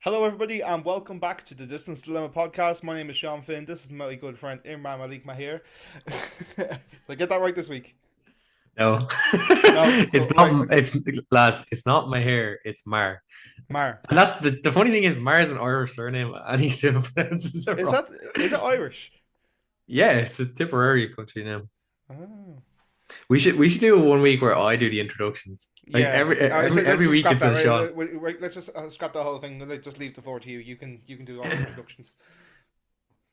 Hello, everybody, and welcome back to the Distance Dilemma podcast. My name is Sean Finn. This is my good friend Imran Malik Mahir. Did I get that right this week? No, No, it's right. not. It's lads. It's not my hair. It's Mar. Mar. And that's the funny thing is Mar is an Irish surname, and he still pronounces it Is wrong. that is it Irish? Yeah, it's a Tipperary country name. Oh. We should do one week where I do the introductions. Like Yeah. every All right, so every let's every just week scrap it's that. been Right. Sean. Let's just scrap the whole thing. Let's just leave the floor to you. You can do all the introductions.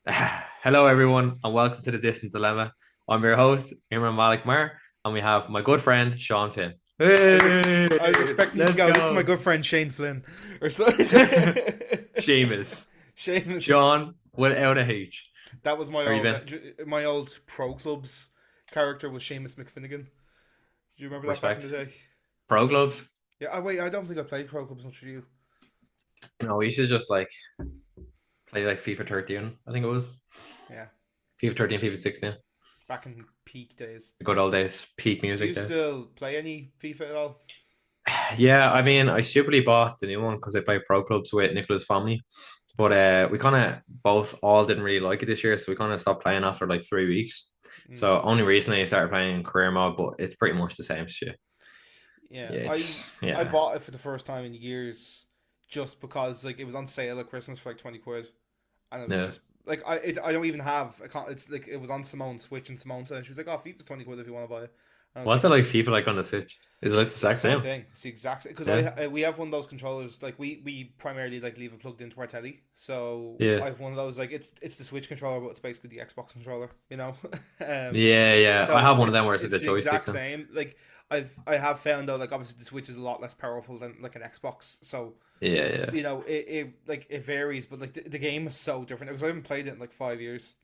Hello everyone, and welcome to the Distant Dilemma. I'm your host Imran Malik Mar, and we have my good friend Sean Finn. Hey, I was expecting you to let's go. This is my go. good friend Shane Flynn, or something. Seamus. Shane. Sean without a H. That was How you been? my old pro clubs character was Seamus McFinnigan. Do you remember that back in Respect. the day? Pro clubs? Yeah. Oh, wait, I don't think I played pro clubs much with you. No, we should just like play like FIFA 13, I think it was. Yeah, FIFA 13, FIFA 16. back in peak days. The good old days, peak Do music you days. still play any FIFA at all? Yeah, I mean, I stupidly bought the new one because I play pro clubs with Nicola's family. But we kind of both all didn't really like it this year, so we kind of stopped playing after like 3 weeks. Mm, So only recently I started playing in career mode, but it's pretty much the same shit. yeah, Yeah, I yeah, bought it for the first time in years, just because like it was on sale at Christmas for like 20 quid, and it was yeah. just like I don't even have a it's like it was on Simone's Switch, and Simone said, and she was like, "Oh, FIFA's 20 quid if you want to buy it." And I was What's like, it like FIFA like on the Switch? Is it like the it's the exact same same? thing. It's the exact same because Yeah, we have one of those controllers. Like we primarily like leave it plugged into our telly. So yeah, I have one of those. Like it's the Switch controller, but it's basically the Xbox controller. You know. yeah, yeah. I So have one of them where it's it's the the exact joysticks in. same. Like I have found though, like obviously the Switch is a lot less powerful than like an Xbox. So Yeah, yeah, it like it varies, but like the game is so different because I haven't played it in like 5 years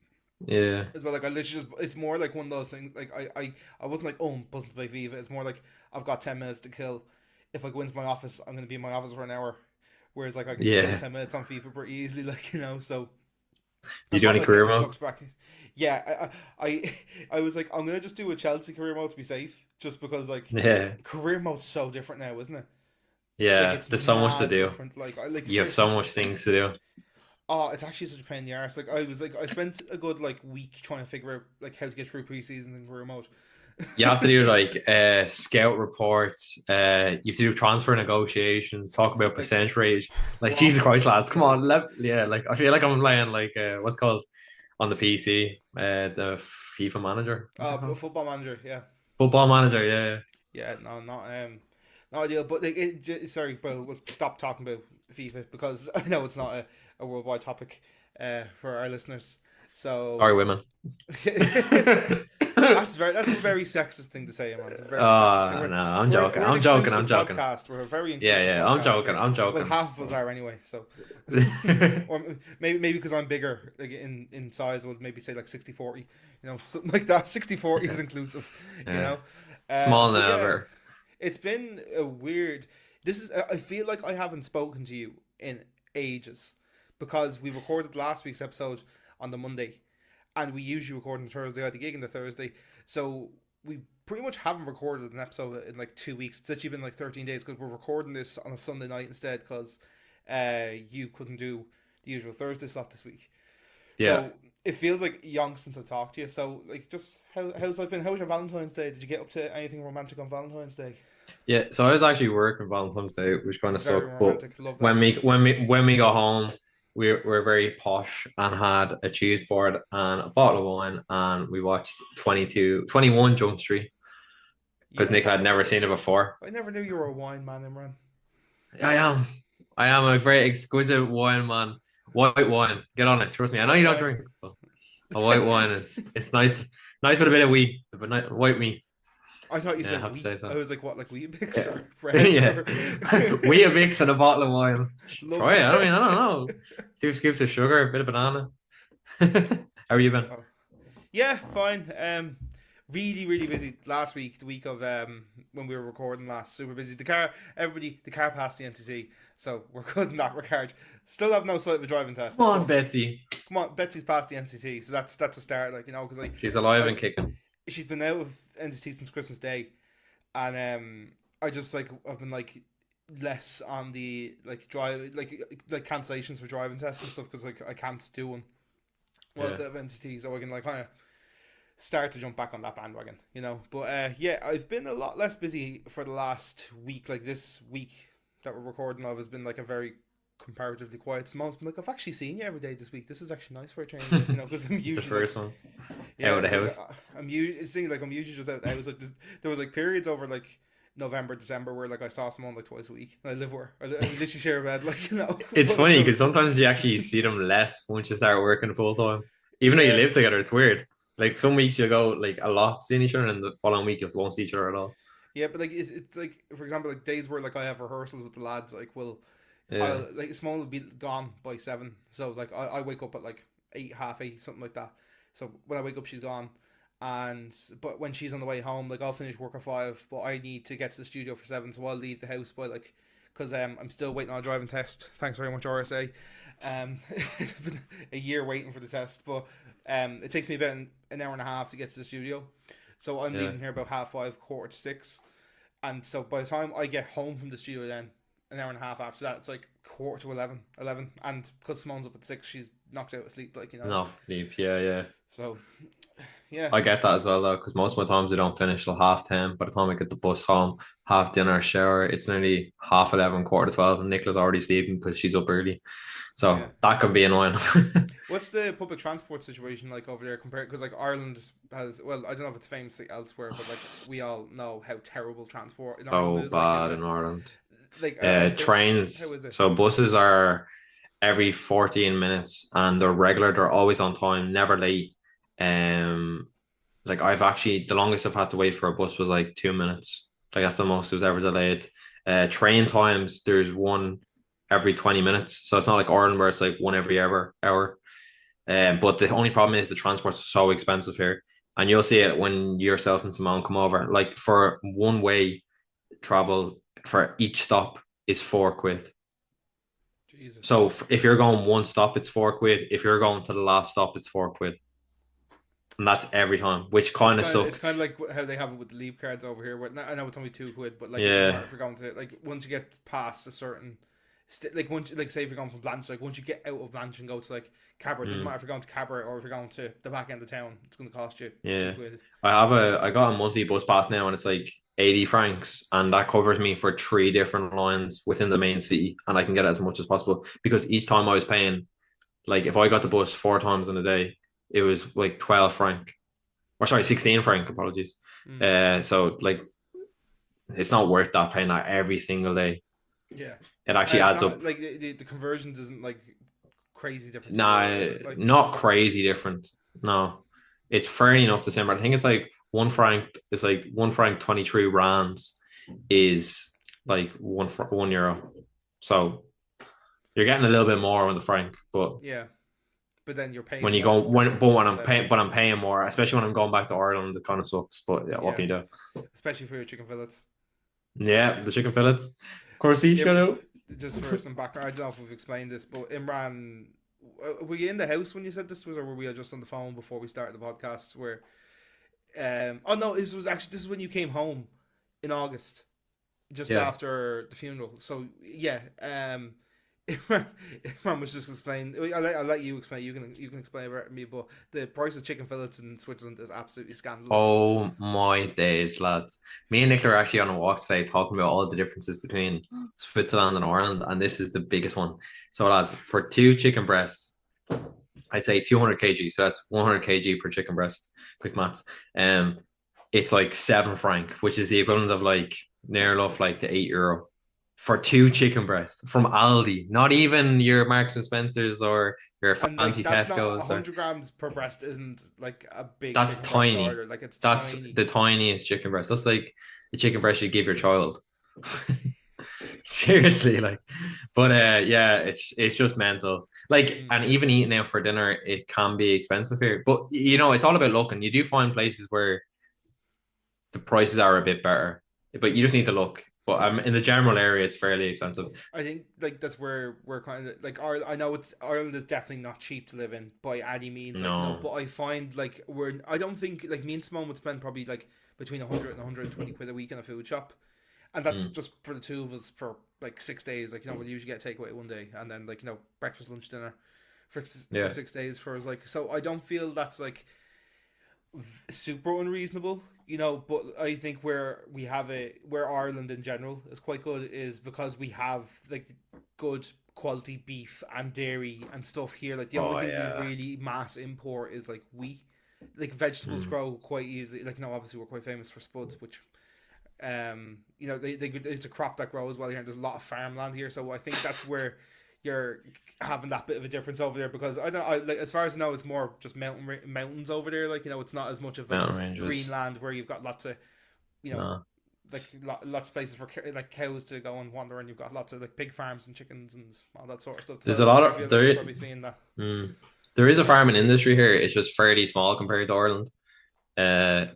yeah. as well. Like I literally just it's more like one of those things. Like I wasn't like, oh, I'm buzzing to play FIFA. It's more like I've got 10 minutes to kill. If I go into my office, I'm gonna be in my office for an hour. Whereas like I can kill Yeah. 10 minutes on FIFA pretty easily. Like so I You do bought any like it career sucks modes? back. Yeah, I was like, I'm gonna just do a Chelsea career mode to be safe, just because like Yeah. career mode's so different now, isn't it? Like Yeah. it's There's so much to mad do. different. Like I like You have especially so much things to do. oh, it's actually such a pain in the arse. Like I was like I spent a good like week trying to figure out like how to get through preseasons in career mode. You have to do like scout reports, you have to do transfer negotiations, talk about Like percentage rate. Like Jesus proper Christ, lads, come detail. on. Yeah, like I feel like I'm playing like what's it called on the PC, the FIFA manager. What's it called? Football manager, yeah. Football manager, yeah. Yeah, no, not ideal. But like, sorry, bro, we'll stop talking about FIFA because I know it's not a worldwide topic for our listeners. So Sorry, women. that's a very sexist thing to say, man. It's a very sexist thing. Oh no, I'm joking. We're an I'm joking. I'm inclusive joking. podcast. We're a very Yeah, inclusive yeah, I'm podcast joking. here. I'm Well, joking. half of us are anyway. So, or maybe because I'm bigger, like in size, I would maybe say like 60-40. You know, something like that. 60-40 is inclusive. You Yeah. know, Small but than yeah, ever. it's been a weird. This is. I feel like I haven't spoken to you in ages because we recorded last week's episode on the Monday, and we usually record on Thursday. I had the gig on the Thursday, so we pretty much haven't recorded an episode in like 2 weeks. It's actually been like 13 days because we're recording this on a Sunday night instead because you couldn't do the usual Thursday slot this week. Yeah. So it feels like young since I talked to you. So like, just how's life been? How was your Valentine's Day? Did you get up to anything romantic on Valentine's Day? Yeah, so I was actually working Valentine's Day, which kind of Very sucked. But romantic. Love that. when we got home, we were very posh and had a cheese board and a bottle of wine, and we watched 21 Jump Street because You Nick had never are. seen it before. I never knew you were a wine man, Imran. I am, I am a very exquisite wine man. White wine, get on it. Trust me. I know White you don't wine. drink, but a white wine is it's nice, nice with a bit of wheat, but white meat. I thought you Yeah, I said have to wheat. say I so. was like, what, like wheat bix Yeah, or bread yeah. or We have mix and a bottle of wine. love Try it. I mean, I that. don't know. 2 scoops of sugar, a bit of banana. How are you been? Oh. Yeah, fine. Really, really busy last week. The week of when we were recording last, super busy. The car passed the NTT, so we're good in that regard. Still have no sight of a driving test, Come on, but Betsy. come on, Betsy's passed the NTT, so that's a start. Like because She's alive I and kicking. she's been out of NTT since Christmas Day, and I just like I've been like less on the like drive like cancellations for driving tests and stuff because like I can't do one while Yeah. it's at NCT, so I can like kind of start to jump back on that bandwagon, you know. But yeah, I've been a lot less busy for the last week. Like this week that we're recording of has been like a very comparatively quiet month. I'm like, I've actually seen you every day this week. This is actually nice for a change, like, you know, because I'm The usually like, first one out of yeah, the like house. I'm usually it's thing like I'm usually just out. I was like, there was like periods over like November, December where like I saw someone like twice a week. And I live where I literally share a bed, like, you know. It's But like funny there because was, sometimes you actually see them less once you start working full time. Even though you yeah, live together, it's weird. Like some weeks you'll go like a lot seeing each other, and the following week you won't see each other at all. yeah, but like it's like for example like days where like I have rehearsals with the lads, like Yeah, I'll like Simone will be gone by 7, so like I wake up at like 8, half 8, something like that. So when I wake up, she's gone, and but when she's on the way home, like I'll finish work at 5, but I need to get to the studio for 7, so I'll leave the house by like because I'm still waiting on a driving test. Thanks very much, RSA. It's been a year waiting for the test, but it takes me about an hour and a half to get to the studio, so I'm yeah. leaving here about half 5, quarter to 6, and so by the time I get home from the studio, then an hour and a half after that, it's like quarter to 11, and because Simone's up at 6, she's knocked out of sleep, like, you know. No, leave. Yeah, yeah. So yeah, I get that as well though, because most of my times I don't finish till 10:30. By the time I get the bus home, half dinner, shower, it's nearly 11:30, quarter to 12, and Nicola's already sleeping because she's up early. yeah. So that can be annoying. What's the public transport situation like over there compared? Because like Ireland has, well, I don't know if it's famous elsewhere, but like we all know how terrible transport in Ireland So is. Like, is bad it in Ireland. like how Trains. is it? So buses are every 14 minutes, and they're regular. They're always on time, never late. Um, like I've actually the longest I've had to wait for a bus was like 2 minutes. Like that's the most it was ever delayed. Train times there's one every 20 minutes, so it's not like Ireland where it's like one every hour. But the only problem is the transport's so expensive here, and you'll see it when yourself and Simone come over. Like for one way travel for each stop is £4. Jesus. So if you're going one stop, it's £4. If you're going to the last stop, it's £4, and that's every time, which kind of It's sucks. kind of like how they have it with the leap cards over here. Where I know it's only £2, but like it doesn't Yeah, matter if you're going to like once you get past a certain like once like say if you're going from Blanche, like once you get out of Blanche and go to like Cabra, it doesn't mm, matter if you're going to Cabra or if you're going to the back end of town, it's going to cost you two yeah. quid. I got a monthly bus pass now, and it's like £80, and that covers me for three different lines within the main city, and I can get as much as possible because each time I was paying, like if I got the bus four times in a day, it was like 12 franc, or sorry, 16 franc. Apologies. Mm. So like it's not worth that paying that every single day. Yeah, It and actually it's adds not up. like the conversions isn't like crazy difference either, is Nah, it? Like not crazy different. No, it's fair enough the same. But I think it's like 1 franc. It's like 1 franc 23 rands is like €1. So you're getting a little bit more on the franc, but yeah, but then you're paying when you more go per when step but as when well. I'm Then paying but I'm paying more, especially when I'm going back to Ireland, it kind of sucks. But yeah, what yeah, can you do? especially for your chicken fillets. Yeah, the chicken fillets. Of course, you shout Im- out. just for some background, I don't know if we've explained this, but Imran, were you in the house when you said this to us, or were we just on the phone before we started the podcast? Where, oh no, this is when you came home in August, just Yeah. after the funeral. So yeah, Imran was just explaining. I'll let you explain. You can explain about me, but the price of chicken fillets in Switzerland is absolutely scandalous. Oh my days, lads. Me and Nicola are actually on a walk today talking about all the differences between Switzerland and Ireland, and this is the biggest one. So, lads, for two chicken breasts, I'd say 200 kg. So that's 100 kg per chicken breast. Quick maths. Um, it's like 7 franc, which is the equivalent of like near enough like the €8 for two chicken breasts from Aldi. Not even your Marks and Spencers or your And like fancy that's not Tesco's or 100 grams per breast isn't like a big that's chicken breast to tiny. order. Like it's That's tiny. the tiniest chicken breast. That's like the chicken breast you give your child. Seriously, like, but yeah, it's just mental. Like, Mm. and even eating out for dinner, it can be expensive here. But you know, it's all about looking. You do find places where the prices are a bit better, but you just need to look. But in the general area, it's fairly expensive. I think like that's where we're kind of like Ireland. I know it's Ireland is definitely not cheap to live in by any means. Like no, No. but I find like we're. I don't think like me and Simone would spend probably like between 100 and 120 quid a week in a food shop, and that's Mm. just for the two of us for like 6 days. Like we usually get takeaway one day, and then like breakfast, lunch, dinner for Yeah. 6 days for us. Like so, I don't feel that's like super unreasonable. But I think where Ireland in general is quite good is because we have like good quality beef and dairy and stuff here. Like the only Oh thing we yeah. really mass import is like wheat. Like vegetables Mm. grow quite easily. Like obviously we're quite famous for spuds, which it's a crop that grows well here. And there's a lot of farmland here, so I think that's where you're having that bit of a difference over there because I like as far as I know, it's more just mountains over there. Like it's not as much of like Mountain ranges. Greenland where you've got lots of you know No. like lots of places for like cows to go and wander, and you've got lots of like pig farms and chickens and all that sort of stuff. So There's a that's lot where I feel of like you're there. probably seeing that. Mm, there is a farming industry here. It's just fairly small compared to Ireland.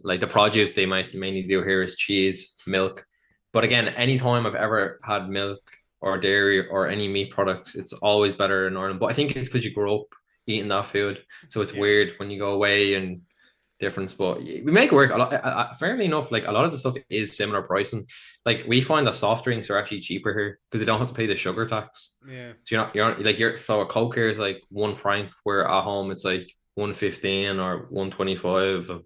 Like the produce they might mainly do here is cheese, milk. But again, anytime I've ever had milk or dairy or any meat products, it's always better in Ireland. But I think it's because you grow up eating that food, so it's Yeah, weird when you go away and difference. But we make it work a lot. Fairly enough, like a lot of the stuff is similar pricing. Like we find that soft drinks are actually cheaper here because they don't have to pay the sugar tax. yeah. So you're not like your so a Coke here is like 1 franc, where at home it's like 1.15 or 1.25.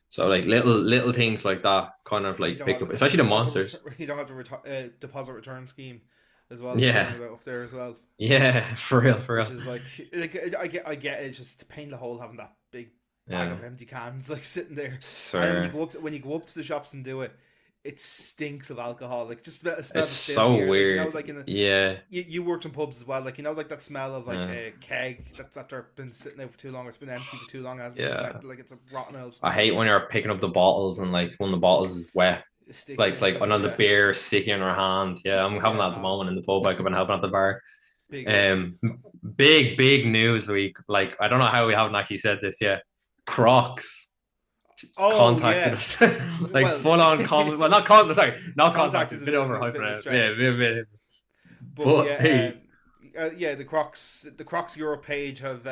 So like little things like that kind of You like don't pick have up, the especially the monsters. you don't have the deposit return scheme as well to Yeah, worry about up there as well. yeah, for real, for Which real. is like I get it, it's just a pain in the hole having that big bag Yeah, of empty cans like sitting there, and then sir. when you go up to the shops and do it, it stinks of alcohol. Like just smell It's the stale so beer. Like weird. like in the Yeah, you worked in pubs as well. Like like that smell of like yeah, a keg that's after been sitting there for too long. It's been empty for too long. It hasn't been yeah. collected. Like it's a rotten old I smell. hate when you're picking up the bottles and like one of the bottles is wet. It's Like sticky it's and like stuff. another Yeah, beer sticky in your hand. Yeah, I'm having yeah. that at the No, moment in the pub. Like I've been helping at the bar. big ick. Um, big news week. Like I don't know how we haven't actually said this yet. Crocs Oh contacted yeah. us, like Well, full on well, not contact, sorry, not contact is contacted, a bit bit, overhyped of a now. Yeah, stretch. But but yeah, hey, yeah, the Crocs Europe page have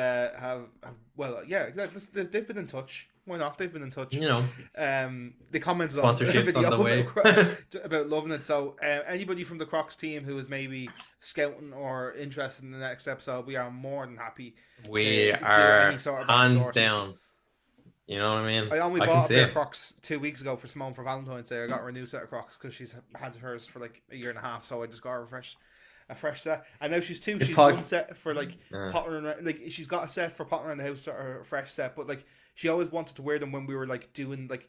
well, yeah, they've been in touch. Why not? They've been in touch. you know, They commented on a sponsorships on video the way. about loving it. So anybody from the Crocs team who is maybe scouting or interested in the next episode, we are more than happy We to do any are sort of back hands endorsement. down. You know what I mean? I only I can bought a see pair of it. Crocs 2 weeks ago for Simone for Valentine's Day. I got her a new set of Crocs because she's had hers for like a year and a half. So I just got her a fresh set. And now she's two. It's She's pod. one set for like Uh, pottering around. Like she's got a set for pottering around the house, or a fresh set. But like she always wanted to wear them when we were like doing like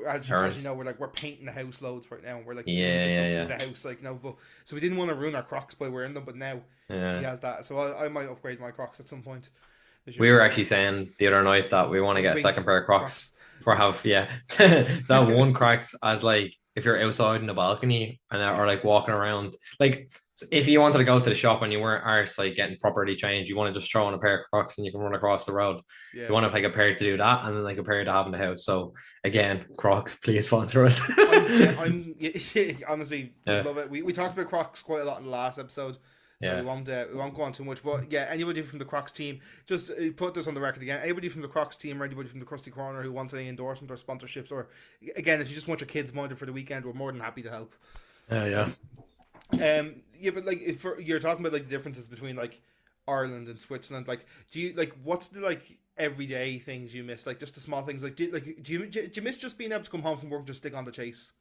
as you Herds. know, we're painting the house loads right now, and we're like doing Yeah, bits yeah, up yeah, to the house, like but so we didn't want to ruin our Crocs by wearing them. But now she yeah. has that, so I might upgrade my Crocs at some point. They should We be were fun. actually saying the other night that we want to With get a pink second pair of Crocs Crocs. for have yeah that one Crocs as like if you're outside in the balcony and or like walking around like if you wanted to go to the shop and you weren't arse like getting properly changed, you want to just throw on a pair of Crocs and you can run across the road. You Yeah. want to like a pair to do that and then like a pair to have in the house. So again, Crocs, please sponsor us. I'm honestly would Yeah, love it. We talked about Crocs quite a lot in the last episode, so we yeah. won't go on too much. But yeah, anybody from the Crocs team, just put this on the record again. Anybody from the Crocs team or anybody from the Krusty Corner who wants any endorsement or sponsorships, or again, if you just want your kids minded for the weekend, we're more than happy to help. Yeah. So, yeah, but like if you're talking about like the differences between like Ireland and Switzerland, like do you like what's the like everyday things you miss, like just the small things, like do you miss just being able to come home from work and just stick on the chase?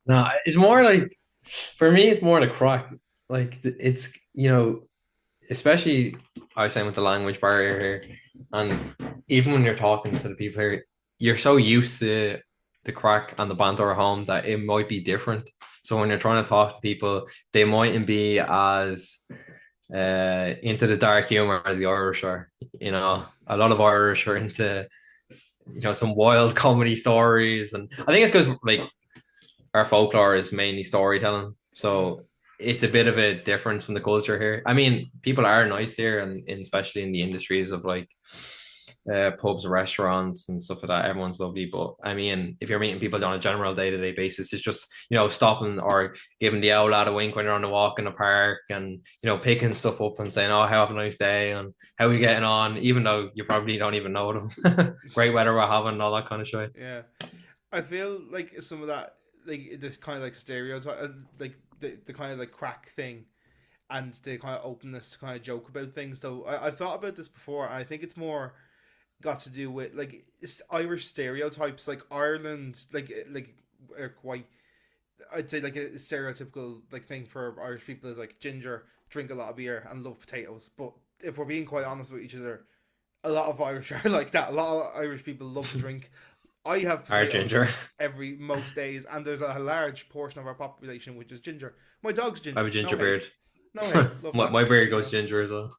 No, it's more like for me, it's more the crack. Like it's especially I was saying with the language barrier here, and even when you're talking to the people here, you're so used to the crack and the banter at home that it might be different. So when you're trying to talk to people, they mightn't be as into the dark humor as the Irish are. A lot of Irish are into some wild comedy stories, and I think it's because like our folklore is mainly storytelling. Mm. So it's a bit of a difference from the culture here. I mean, people are nice here, and especially in the industries of like pubs, restaurants, and stuff like that. Everyone's lovely. But I mean, if you're meeting people on a general day to day basis, it's just stopping or giving the owl lad a wink when you're on a walk in the park, and picking stuff up and saying, "Oh, have a nice day," and how are you getting on, even though you probably don't even know them. Great weather we're having, and all that kind of shit. Yeah, I feel like some of that. like this kind of like stereotype, like the kind of like crack thing, and the kind of openness to kind of joke about things. So I've thought about this before, and I think it's more got to do with like Irish stereotypes, like Ireland, like are quite. I'd say like a stereotypical like thing for Irish people is like ginger, drink a lot of beer, and love potatoes. But if we're being quite honest with each other, a lot of Irish are like that. A lot of Irish people love to drink. I have Our potatoes ginger. every most days, and there's a large portion of our population which is ginger. My dog's I have ginger. a No ginger hate, beard. no hate. Love that. My beard You goes know. ginger as well.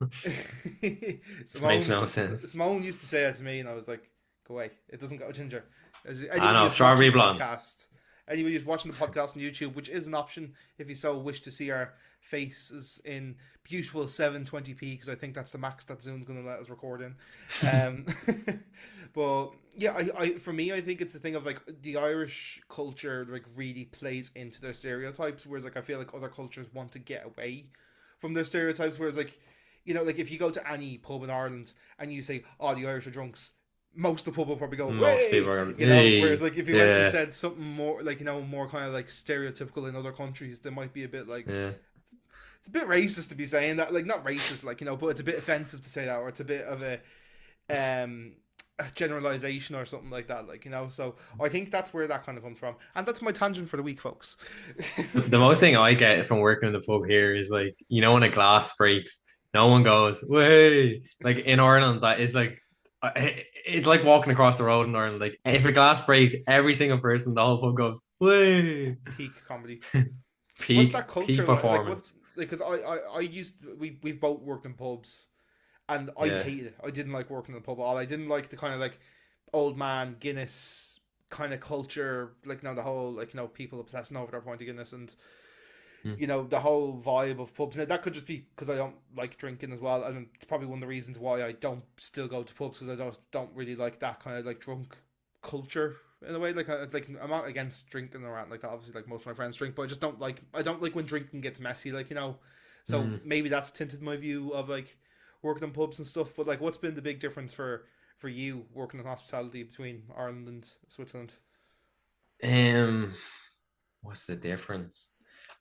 Makes Simone, no sense. Simone used to say that to me, and I was like, "Go away! It doesn't go ginger." I Anybody know, who's watching strawberry the blonde. podcast, anybody who's watching the podcast on YouTube, which is an option if you so wish to see our faces in beautiful 720p, because I think that's the max that Zoom's going to let us record in. Um, but yeah, for me, I think it's a thing of like the Irish culture like really plays into their stereotypes, whereas like I feel like other cultures want to get away from their stereotypes. Whereas like, you know, like if you go to any pub in Ireland and you say, "Oh, the Irish are drunks," most of the pub will probably go, Most people "Way," are, you know. Whereas hey, like if you went and yeah, said something more like, you know, more kind of like stereotypical in other countries, they might be a bit like, yeah. it's a bit racist to be saying that. Like not racist, like, you know, but it's a bit offensive to say that, or it's a bit of um a generalization or something like that, like, you know. So I think that's where that kind of comes from, and that's my tangent for the week, folks. The most thing I get from working in the pub here is like, you know, when a glass breaks, no one goes, way. Like in Ireland, that is like, it's like walking across the road in Ireland. Like if a glass breaks, every single person in the whole pub goes, way. Peak comedy. What's that Peak culture like? Like what's performance. like? Because I used we've both worked in pubs, and I Yeah. hated it. I didn't like working in the pub at all. I didn't like the kind of like old man Guinness kind of culture. Like, you know, the whole like, you know, people obsessing over their pint of Guinness, and Hmm. you know, the whole vibe of pubs. Now that could just be because I don't like drinking as well, and it's probably one of the reasons why I don't still go to pubs, because I don't really like that kind of like drunk culture in a way. Like I'm not against drinking around like that. Obviously, like most of my friends drink, but I don't like when drinking gets messy. Like, you know, so Hmm. maybe that's tinted my view of like working in pubs and stuff. But like, what's been the big difference for you working in hospitality between Ireland and Switzerland? Um, what's the difference?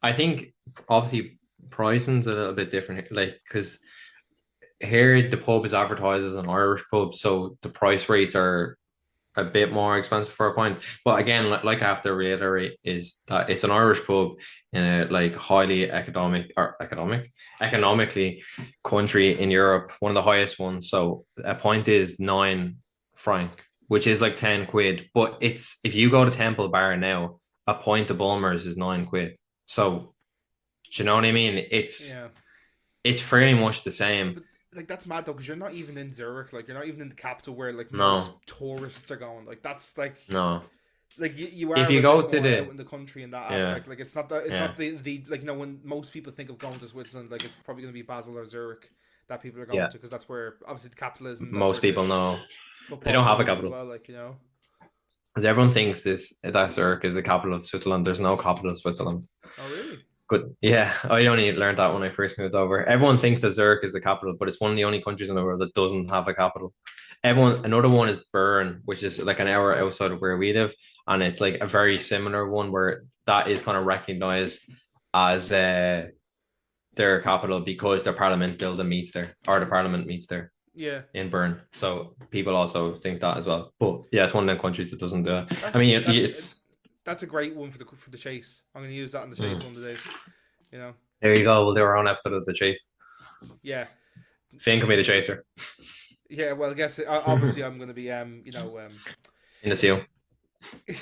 I think obviously pricing's a little bit different, like because here the pub is advertised as an Irish pub, so the price rates are a bit more expensive for a pint. But again, like I have to reiterate is that it's an Irish pub in a like highly economically country in Europe, one of the highest ones. So a pint is 9 franc, which is like 10 quid. But it's if you go to Temple Bar now, a pint of Bulmers is 9 quid. So do you know what I mean? Yeah. It's pretty much the same. But like that's mad though, because you're not even in Zurich. Like you're not even in the capital where like most No, tourists are going. Like that's no. like you If are you a go bit to more out the in the country in that yeah, aspect. Like it's yeah, not the like, you know, when most people think of going to Switzerland, like it's probably going to be Basel or Zurich that people are going yeah. to, because that's where obviously the capital is, and that's where Most the people know they football don't have a team is as capital. well. Like, you know. Because everyone thinks this that Zurich is the capital of Switzerland. There's no capital of Switzerland. Oh really? But yeah, I only learned that when I first moved over. Everyone thinks that Zurich is the capital, but it's one of the only countries in the world that doesn't have a capital. Another one is Bern, which is like an hour outside of where we live, and it's like a very similar one where that is kind of recognized as their capital because their parliament building meets there, or the parliament meets there Yeah. in Bern. So people also think that as well. But yeah, it's one of them countries that doesn't do it. I That's mean, that. it's That's a great one for the chase. I'm going to use that in the chase mm. one of the days. You know. There you go. We'll do our own episode of the chase. Yeah. Finn can be the chaser Yeah. Well, I guess in obviously I'm going to be you know the seal.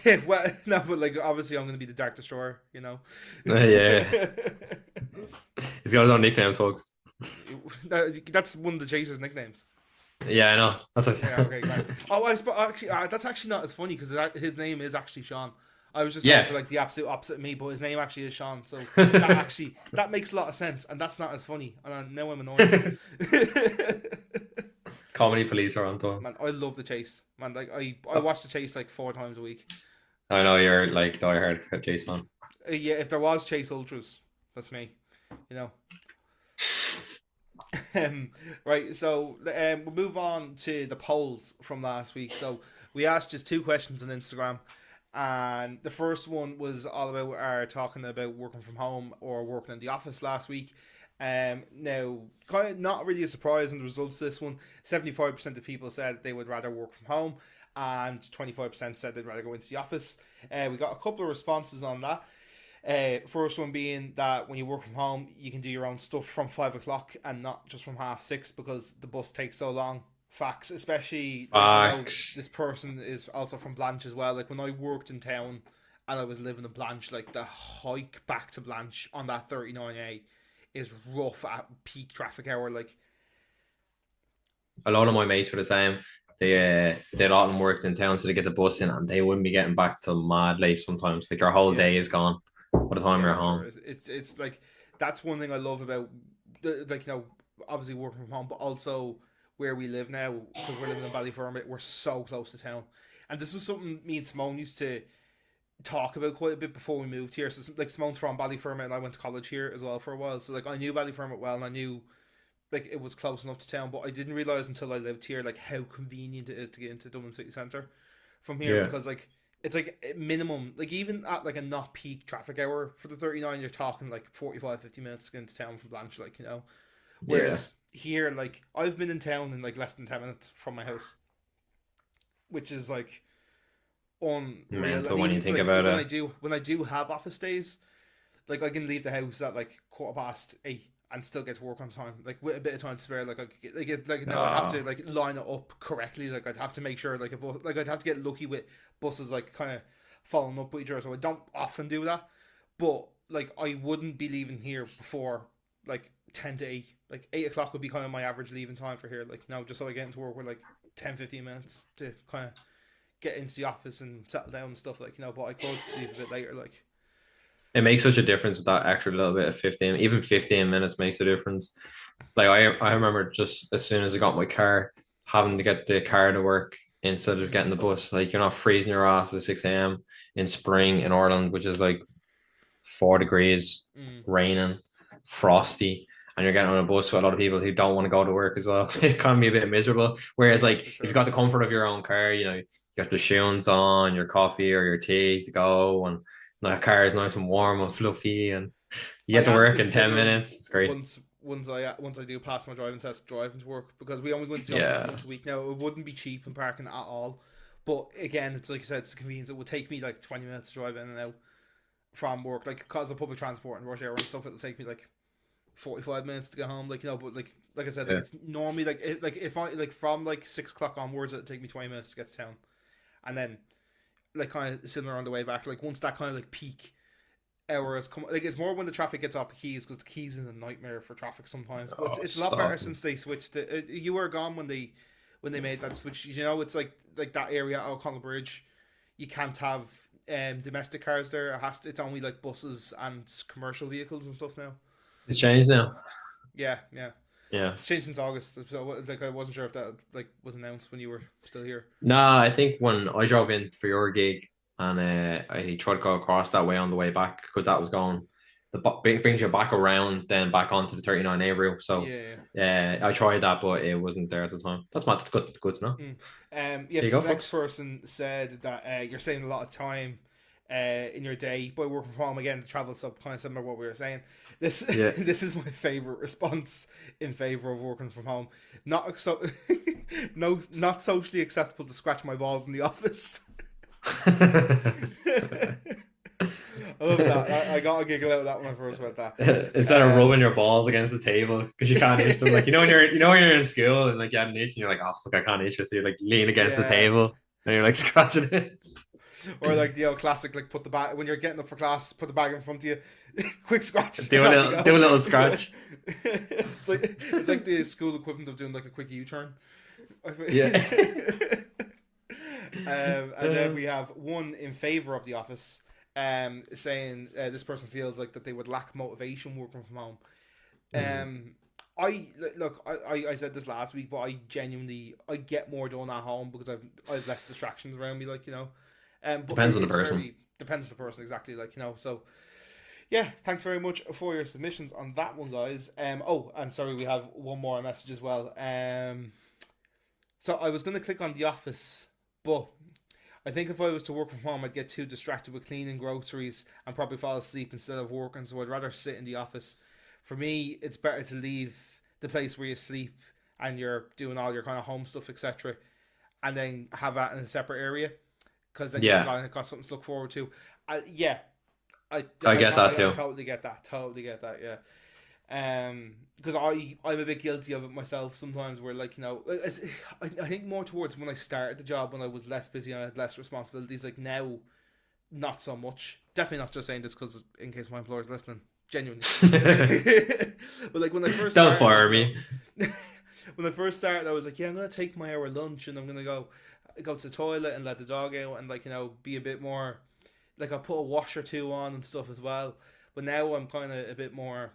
yeah, well, no, but like obviously I'm gonna be the Dark Destroyer, you know. Yeah, he's got his own nicknames, folks. That's one of the Chasers' nicknames. Yeah, I know. That's what I Yeah, said. okay, right. Oh, actually, that's actually not as funny because his name is actually Sean. I was just going Yeah. for like the absolute opposite of me, but his name actually is Sean, so that makes a lot of sense, and that's not as funny. And now I'm annoyed. Comedy police are on tour. Man, I love the Chase. Man, like I watch the Chase like 4 times a week. I know you're like diehard Chase fan. Yeah, if there was Chase Ultras, that's me. You know. Right, so we'll move on to the polls from last week. So we asked just 2 questions on Instagram. And the first one was all about our talking about working from home or working in the office last week. Now, kind of not really a surprise in the results of this one. 75% of people said they would rather work from home, and 25% said they'd rather go into the office. We got a couple of responses on that. First one being that when you work from home, you can do your own stuff from 5 o'clock and not just from 6:30 because the bus takes so long. Facts, especially like Facts. this person is also from Blanche as well. Like when I worked in town and I was living in Blanche, like the hike back to Blanche on that 39A is rough at peak traffic hour. Like, A lot of my mates were the same. They a lot of them worked in town, so they get the bus in, and they wouldn't be getting back till mad late sometimes. Like your whole yeah, day is gone by the time yeah, you're for sure. home. It's like that's one thing I love about like obviously working from home, but also where we live now because we're living in Ballyfermot. We're so close to town, and this was something me and Simone used to talk about quite a bit before we moved here. So like Simone's from Ballyfermot, and I went to college here as well for a while. So like I knew Ballyfermot well, and I knew like it was close enough to town, but I didn't realize until I lived here like how convenient it is to get into Dublin city centre from here Yeah, because like it's like minimum like even at like a not peak traffic hour for the 39 you're talking like 45-50 minutes to get into town from Blanche, yeah. whereas here like I've been in town in like less than 10 minutes from my house, which is like unreal. Mental And when even you to, think like about when it. I do have office days, like I can leave the house at like 8:15 and still get to work on time, like with a bit of time to spare. Like I could get, like no, I'd have to Oh, like line it up correctly. Like I'd have to make sure like like I'd have to get lucky with buses like kind of following up with each other. So I don't often do that, but like I wouldn't be leaving here before like 10 to 8. Like 8 o'clock would be kind of my average leaving time for here. Like just so I get into work with like 10-15 minutes to kind of get into the office and settle down and stuff but I could leave a bit later like. it makes such a difference with that extra little bit of 15. Even 15 minutes makes a difference. Like I remember just as soon as I got my car, having to get the car to work instead of Mm, getting the bus. Like you're not freezing your ass at 6 a.m. in spring in Ireland, which is like 4 degrees, mm, raining, frosty, and you're getting on a bus with a lot of people who don't want to go to work as well. It can be a bit miserable. Whereas, yeah, like, for if you've sure. got the comfort of your own car, you got the shoes on, your coffee or your tea to go, and the car is nice and warm and fluffy, and you I get to am work in 10 considering minutes. It's great. once I do pass my driving test, driving to work because we only go into the office like Yeah. once a week now. It wouldn't be cheap in parking at all, but again, it's like I said, it's convenience. It would take me like 20 minutes to drive in and out from work, like because of public transport and rush hour and stuff. It'll take me like 45 minutes to get home, but like I said, like Yeah. it's normally like if I like from like 6 o'clock onwards, it'll take me 20 minutes to get to town, and then like kind of similar on the way back. Like once that kind of like peak hours come, like it's more when the traffic gets off the keys because the keys is a nightmare for traffic sometimes. But Oh, it's a lot better stop. since they switched to. You were gone when they made that switch. It's like that area at O'Connell Bridge. You can't have domestic cars there. It's only like buses and commercial vehicles and stuff now. It's changed now. Yeah, yeah. Yeah. It's changed since August, so like I wasn't sure if that like was announced when you were still here. Nah, I think when I drove in for your gig and I tried to go across that way on the way back because that was going, brings you back around, then back onto the 39A route. So, Yeah, yeah. I tried that, but it wasn't there at the time. That's mad. That's good. Good to know. Mm. There you Yes, go, the next folks. person said that you're saving a lot of time in your day by working from home. Again, the travel stuff kind of similar to what we were saying. This Yeah. this is my favorite response in favor of working from home. Not so, no, not socially acceptable to scratch my balls in the office. I love that. I got a giggle out of that when I first read that. Instead of Um, rubbing your balls against the table because you can't itch them, like when you're in school and like you have an itch and you're like, oh fuck, I can't itch this. So you like lean against the yeah, table and you're like scratching it. or like the old classic, like put the bag when you're getting up for class, put the bag in front of you, quick scratch, Do a off you little do go. a little scratch. It's like the school equivalent of doing like a quick U-turn. Yeah. And then we have one in favor of the office, saying this person feels like that they would lack motivation working from home. Mm. Um, I look, I said this last week, but I get more done at home because I've less distractions around me, but Depends on the it's person. very depends on the person exactly, so yeah, thanks very much for your submissions on that one, guys. Oh, and sorry, we have one more message as well. So I was going to click on The Office, but I think if I was to work from home, I'd get too distracted with cleaning groceries and probably fall asleep instead of working. So I'd rather sit in the office. For me, it's better to leave the place where you sleep and you're doing all your kind of home stuff, etc., and then have that in a separate area because then you've Yeah, got something to look forward to. Yeah, I get that I too. totally get that. Totally get that. Yeah. Because I'm a bit guilty of it myself sometimes. Where like I think more towards when I started the job when I was less busy and I had less responsibilities. Like now, not so much. Definitely not just saying this because in case my employer's listening, genuinely. But like when I first Don't started, like fire me. when I first started, I was like, yeah, I'm gonna take my hour lunch and I'm gonna go to the toilet and let the dog out and like be a bit more like I'll put a wash or two on and stuff as well. But now I'm kind of a bit more.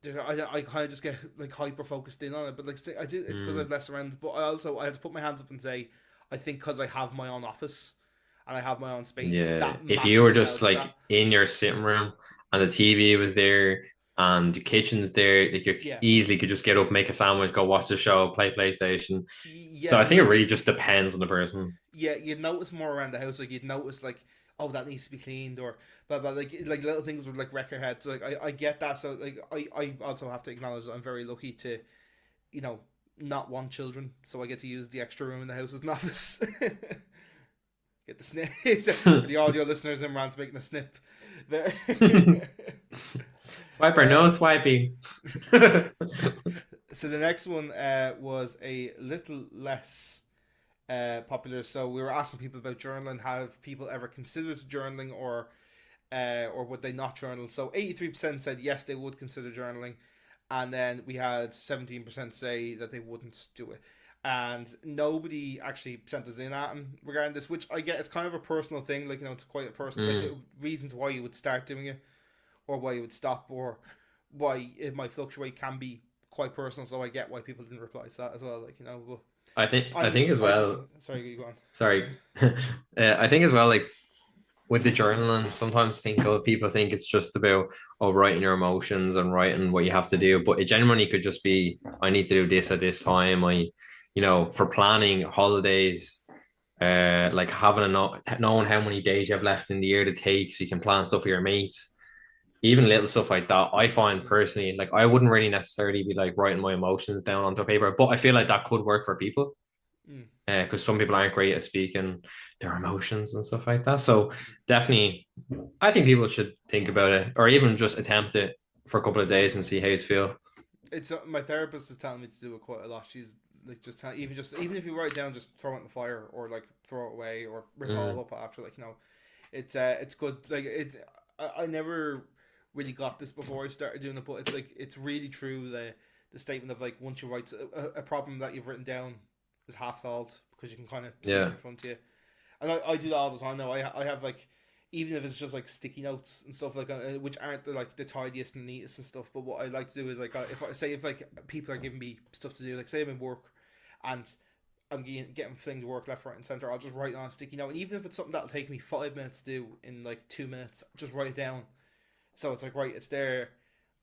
I kind of just get like hyper focused in on it, but like I did, it's because Mm. I've less around. But I have to put my hands up and say, I think because I have my own office and I have my own space, Yeah, that if you were massively just helps. That like in your sitting room and the TV was there and the kitchen's there, like you yeah, easily could just get up, make a sandwich, go watch the show, play PlayStation. So yeah, I and think it then really just depends on the person. yeah, you'd notice more around the house. Like you'd notice like, oh, that needs to be cleaned or but like little things would like wreck your head. So like I get that. So like I also have to acknowledge that I'm very lucky to you know not want children, so I get to use the extra room in the house as an office. Get the snip for the audio listeners. Imran's making a snip there. Swiper, no um, swiping. so the next one was a little less popular. So we were asking people about journaling. Have people ever considered journaling, or would they not journal? So 83% said yes, they would consider journaling, and then we had 17% say that they wouldn't do it. And nobody actually sent us in at him regarding this, which I get. It's kind of a personal thing, like it's quite a personal like Mm. reasons why you would start doing it, or why you would stop, or why it might fluctuate can be quite personal. So I get why people didn't reply to that as well. Like but I think as well. sorry, you go on. Sorry, I think as well. Like with the journaling, sometimes people think it's just about writing your emotions and writing what you have to do, but it genuinely could just be I need to do this at this time. For planning holidays, like having knowing how many days you have left in the year to take, so you can plan stuff with your mates. Even little stuff like that, I find personally, like I wouldn't really necessarily be like writing my emotions down onto paper, but I feel like that could work for people Mm. because some people aren't great at speaking their emotions and stuff like that. So definitely, I think people should think about it or even just attempt it for a couple of days and see how you feel. It's my therapist is telling me to do it quite a lot. She's like even if you write it down, just throw it in the fire or like throw it away or rip it all Mm, up after. Like it's good. Like I never really got this before I started doing it, but it's like it's really true the statement of like once you write a problem that you've written down is half solved because you can kind of see it yeah, in front of you. And I do that all the time now. I have like even if it's just like sticky notes and stuff like which aren't like the tidiest and neatest and stuff. But what I like to do is like if like people are giving me stuff to do, like say I'm in work and I'm getting things work left, right, and center, I'll just write on a sticky note. And even if it's something that'll take me 5 minutes to do in like 2 minutes, just write it down. So it's like right, it's there.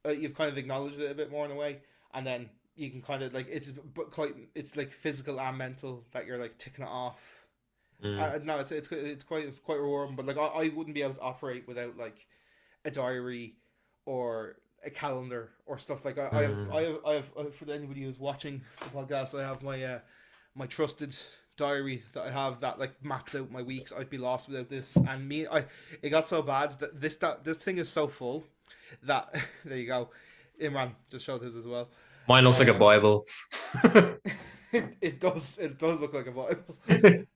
You've kind of acknowledged it a bit more in a way, and then you can kind of like it's like physical and mental that you're like ticking it off. mm, No, it's quite rewarding. But like I wouldn't be able to operate without like a diary or a calendar or stuff like mm. for anybody who's watching the podcast, I have my trusted diary that I have that like maps out my weeks. I'd be lost without this. And it got so bad that this thing is so full that there you go. Imran just showed his as well. Mine looks like a Um, Bible. it does look like a Bible.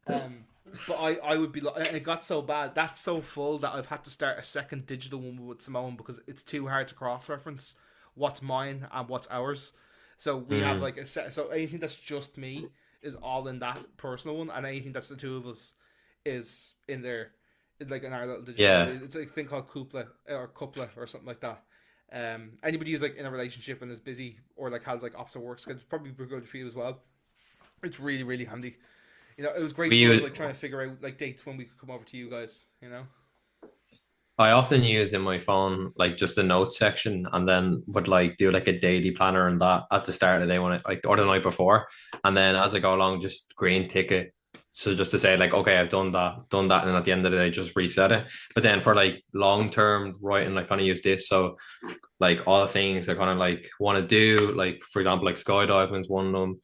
Um, but I would be like, it got so bad, that's so full that I've had to start a second digital one with Simone because it's too hard to cross reference what's mine and what's ours. So we have Mm, like a set. So anything that's just me is all in that personal one, and anything that's the two of us is in there, like in our little digital yeah. one. It's like a thing called couplet or something like that. Anybody who's like in a relationship and is busy or like has like opposite work schedules probably be good for you as well. It's really really handy. It was great We for us use, like trying to figure out like dates when we could come over to you guys. I often use in my phone like just the notes section and then would like do like a daily planner and that at the start of the day when I like or the night before. And then as I go along, just green tick it So just to say like, okay, I've done that, and at the end of the day, just reset it. But then for like long term writing, I kind of use this. So like all the things I kind of like want to do, like for example, like skydiving is one of them.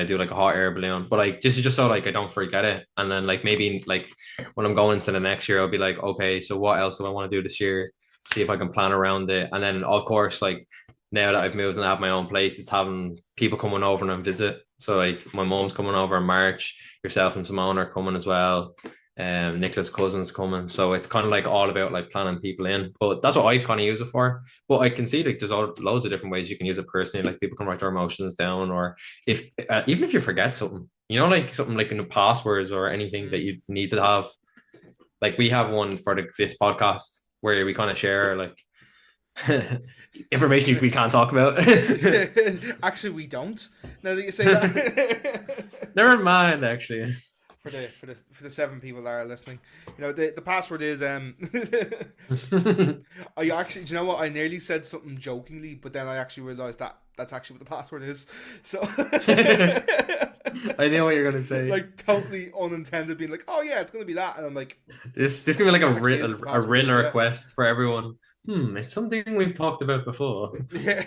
Do like a hot air balloon, but like this is just so like I don't forget it. And then like maybe like when I'm going into the next year, I'll be like, okay, so what else do I want to do this year? See if I can plan around it. And then of course, like now that I've moved and have my own place, it's having people coming over and visit. So like my mom's coming over in March, yourself and Simone are coming as well. Nicholas' cousin's coming. So it's kind of like all about like planning people in. But that's what I kind of use it for. But I can see like there's loads of different ways you can use it personally. Like people can write their emotions down, or if even if you forget something, like something like in the passwords or anything that you need to have. Like we have one for this podcast where we kind of share like information we can't talk about. Actually, we don't. Now that you say that. Never mind, actually. For the 7 people that are listening, the password is I actually, do you know what? I nearly said something jokingly, but then I actually realized that that's actually what the password is. So I know what you're gonna say. Like totally unintended, being like, "Oh yeah, it's gonna be that," and I'm like, "This gonna be like a written yeah. request for everyone." It's something we've talked about before. Yeah.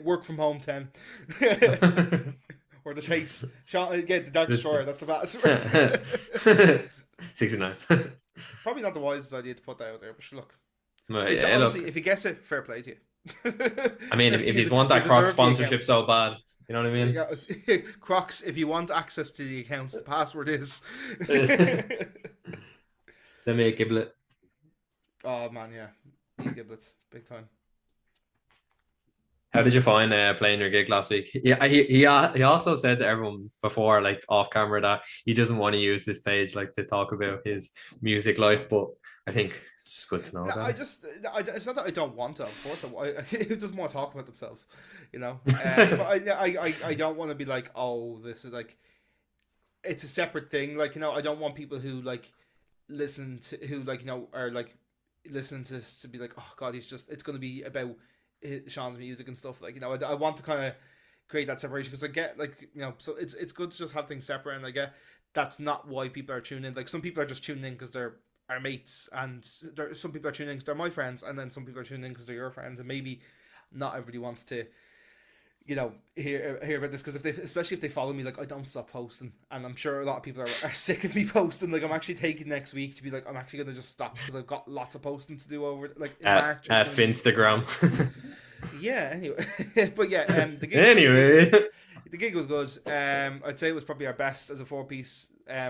Work from home 10. Or the chase. Shaun, get the Dark Destroyer. That's the password. 69. Probably not the wisest idea to put that out there, but look. Honestly, if you guess it, fair play to you. I mean, if you want that Crocs sponsorship so bad, you know what I mean? Crocs, if you want access to the accounts, the password is. Send me a giblet. Oh man, yeah, giblets, big time. How did you find playing your gig last week? Yeah, he also said to everyone before, like off camera, that he doesn't want to use this page like to talk about his music life. But I think it's just good to know that. It's not that I don't want to. Of course, who doesn't want to talk about themselves, But I don't want to be like, oh, this is like, it's a separate thing. Like I don't want people who like listen to who like are like listen to be like, oh god, it's going to be about Shaun's music and stuff. Like I want to kind of create that separation, because I get like so it's good to just have things separate, and I get that's not why people are tuning in. Like some people are just tuning in because they're our mates, and some people are tuning in because they're my friends, and then some people are tuning in because they're your friends, and maybe not everybody wants to hear about this, because especially if they follow me, like I don't stop posting, and I'm sure a lot of people are sick of me posting. Like I'm actually taking next week to be like, I'm actually gonna just stop, because I've got lots of posting to do over like in March. At Finstagram. Yeah. Anyway, but yeah, the gig was good. I'd say it was probably our best as a 4-piece.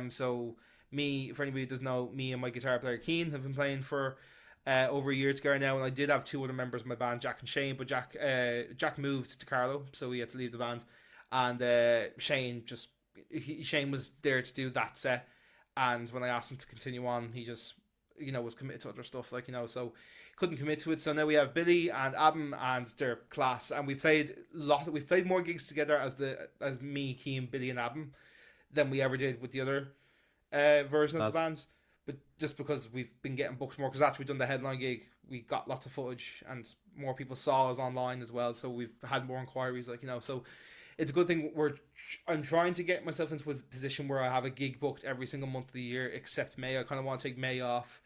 So me, for anybody who doesn't know, me and my guitar player Keen have been playing for over a year together now, and I did have 2 other members of my band, Jack and Shane, but Jack moved to Carlo, so he had to leave the band, and Shane was there to do that set, and when I asked him to continue on, he just was committed to other stuff, so couldn't commit to it. So now we have Billy and Adam, and their class, and we've played more gigs together as me, Keen, Billy, and Adam than we ever did with the other version of the band. But just because we've been getting booked more, because after we've done the headline gig, we got lots of footage, and more people saw us online as well, so we've had more inquiries, so it's a good thing. I'm trying to get myself into a position where I have a gig booked every single month of the year except May. I kind of want to take May off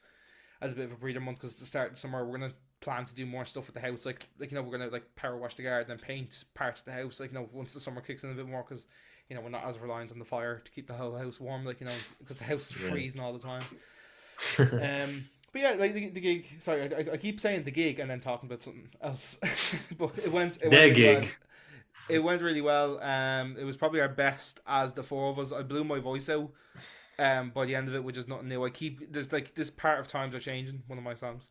as a bit of a breather month, because at the start of summer we're gonna plan to do more stuff with the house, like we're gonna like power wash the garden and paint parts of the house, once the summer kicks in a bit more, because we're not as reliant on the fire to keep the whole house warm, because the house is freezing all the time. But yeah, like the gig. Sorry, I keep saying the gig and then talking about something else. But it went gig. well. It went really well. It was probably our best as the 4 of us. I blew my voice out. By the end of it, which is nothing new. There's like this part of Times Are Changing, one of my songs.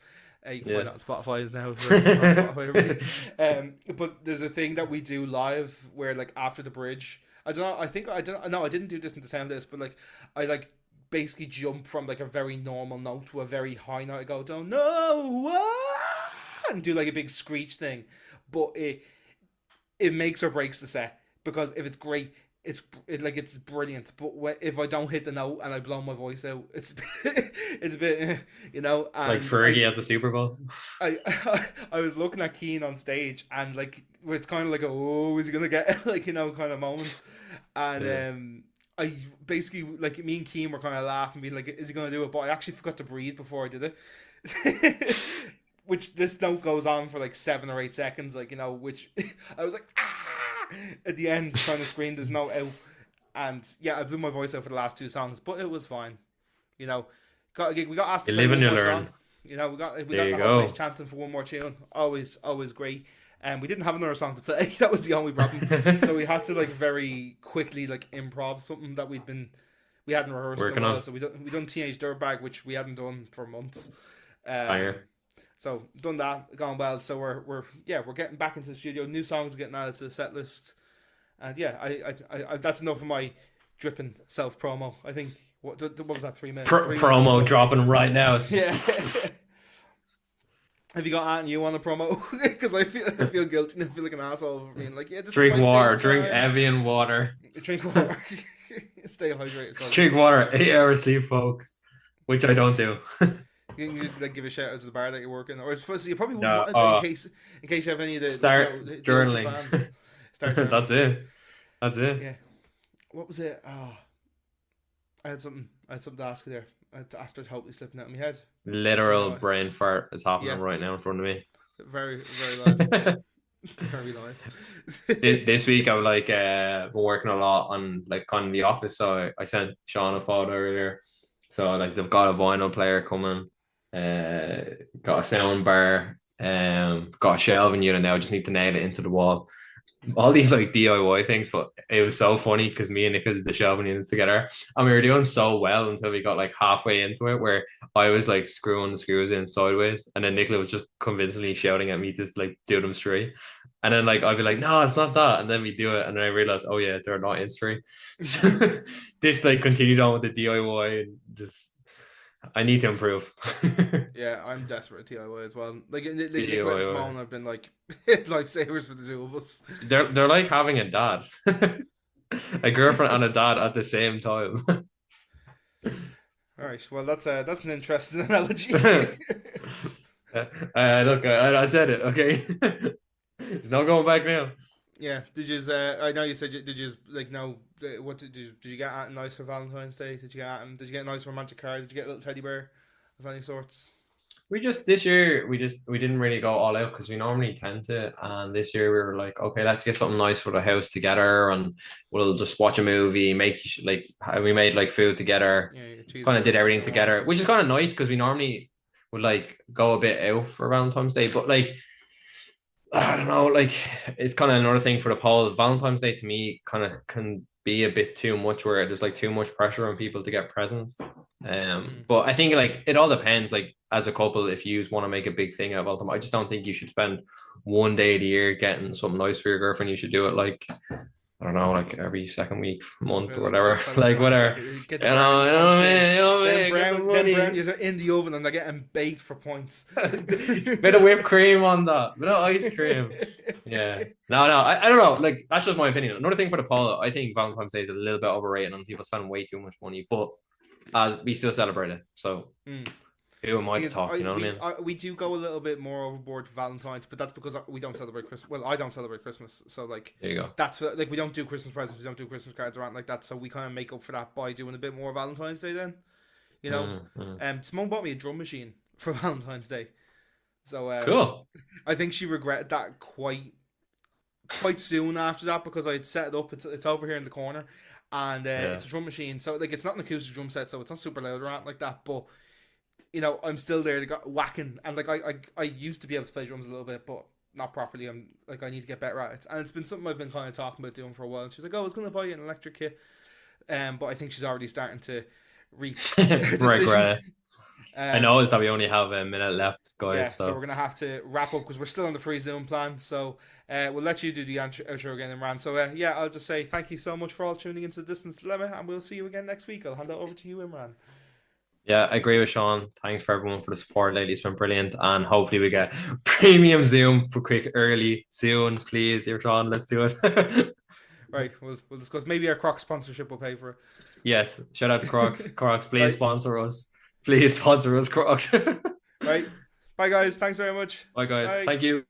You can find that on Spotify now. But there's a thing that we do live where like after the bridge, I don't know. No, I didn't do this in the sound list, but like I like basically jump from like a very normal note to a very high note. I go down and do like a big screech thing, but it makes or breaks the set, because if it's great, it's brilliant. But if I don't hit the note and I blow my voice out, it's a bit And like Fergie at the Super Bowl. I was looking at Keen on stage, and like it's kind of like is he gonna get kind of moment, and I basically like me and Keem were kind of laughing, being like, "Is he going to do it?" But I actually forgot to breathe before I did it. Which this note goes on for like 7 or 8 seconds, like which I was like ah at the end trying to scream. There's no out, and yeah, I blew my voice out for the last two songs, but it was fine. You know, we got asked to You play live and one you more song. learn. We got There you the whole place go. chanting for one more tune. Always great. And we didn't have another song to play. That was the only problem. So we had to like very quickly like improv something that we hadn't rehearsed in a Working while. on. So we done Teenage Dirtbag, which we hadn't done for months. Um, Fire. so done that, gone well. So we're getting back into the studio. New songs are getting added to the set list. And yeah, I that's enough of my dripping self promo. I think what was that 3 minutes? 3 minutes is Promo enough. dropping right now. Yeah. Have you got Ant and you on the promo? Because I feel guilty and I feel like an asshole for being like, yeah, this is Drink my water. stage Drink time. Evian water. Drink water. Stay hydrated, folks. Drink water. 8 hours sleep, folks. Which I don't do. You can like give a shout out to the bar that you're working, or I suppose you probably wouldn't No. want it in case you have any of the Start the ultra journaling. fans. Start journaling. That's it. That's it. Yeah. What was it? Oh, I had something to ask you there. After totally slipping out of my head. Literal So, brain fart is happening yeah, right now in front of me. very live, very live. This week I was like been working a lot on like kind of the office, so I sent Shaun a photo earlier. So like they've got a vinyl player coming, got a sound bar, got a shelving unit now. I just need to nail it into the wall. All these like DIY things, but it was so funny because me and Nick did the shelving unit together, and we were doing so well until we got like halfway into it, where I was like screwing the screws in sideways, and then Nicola was just convincingly shouting at me to like do them straight, and then like I'd be like, no, it's not that, and then we do it, and then I realized, oh yeah, they're not in straight. So this like continued on with the DIY, and just I need to improve. Yeah, I'm desperate at DIY as well. Like Nicola and DIY. Simone have been like lifesavers for the two of us. They're like having a dad, a girlfriend and a dad at the same time. All right, well that's an interesting analogy. Look, I said it. Okay, it's not going back now. Yeah, did you? I know you said did you like know what did you get Ant nice for Valentine's Day? Did you get Did you get a nice romantic card? Did you get a little teddy bear of any sorts? We just this year we didn't really go all out because we normally tend to, and this year we were like, okay, let's get something nice for the house together, and we'll just watch a movie, make like we made like food together, Yeah, your kind of cheeseburger did from everything your mom. together, which is kind of nice because we normally would like go a bit out for Valentine's Day, but like I don't know, like it's kind of another thing for the poll. Valentine's Day to me kind of can be a bit too much where there's like too much pressure on people to get presents. Mm. But I think like it all depends. Like as a couple, if you want to make a big thing out of Valentine, I just don't think you should spend one day of the year getting something nice for your girlfriend. You should do it like I don't know, like every second week, month or Like whatever. this fella's Like trying to whatever. get You the know, brownie you know what points I in. mean? You know what I mean? Get the Them money. brownies are in the oven and they're getting baked for points. Bit of whipped cream on that. Bit of ice cream. Yeah. No, I don't know. Like that's just my opinion. Another thing for the poll, I think Valentine's Day is a little bit overrated and people spend way too much money, but we still celebrate it. So Mm. who am I to Because talk? You know what I mean? we do go a little bit more overboard for Valentine's, but that's because we don't celebrate Christmas. Well, I don't celebrate Christmas, so like There you go. that's like we don't do Christmas presents, we don't do Christmas cards or anything like that. So we kind of make up for that by doing a bit more Valentine's Day. Then, you know, Simone bought me a drum machine for Valentine's Day, so Cool. I think she regretted that quite soon after that because I had set it up. It's over here in the corner, and Yeah. it's a drum machine. So like it's not an acoustic drum set, so it's not super loud or anything like that, but you know, I'm still there. They got whacking, and like I used to be able to play drums a little bit, but not properly. I'm like I need to get better at it, and it's been something I've been kind of talking about doing for a while. And she's like, "Oh, I was going to buy you an electric kit," but I think she's already starting to reap her decision. Regret it. I noticed that we only have a minute left, guys. Yeah, So so we're gonna have to wrap up because we're still on the free Zoom plan. So we'll let you do the outro again, Imran. So yeah, I'll just say thank you so much for all tuning into the Distance Dilemma, and we'll see you again next week. I'll hand it over to you, Imran. yeah, I agree with Sean. Thanks for everyone for the support lately. It's been brilliant, and hopefully we get premium Zoom for quick early soon. Please, you're Sean. Let's do it. Right, we'll discuss. Maybe our Crocs sponsorship will pay for it. Yes, shout out to Crocs. Crocs, please Right. sponsor us. Please sponsor us, Crocs. Right. Bye, guys. Thanks very much. Bye, guys. Bye. Thank you.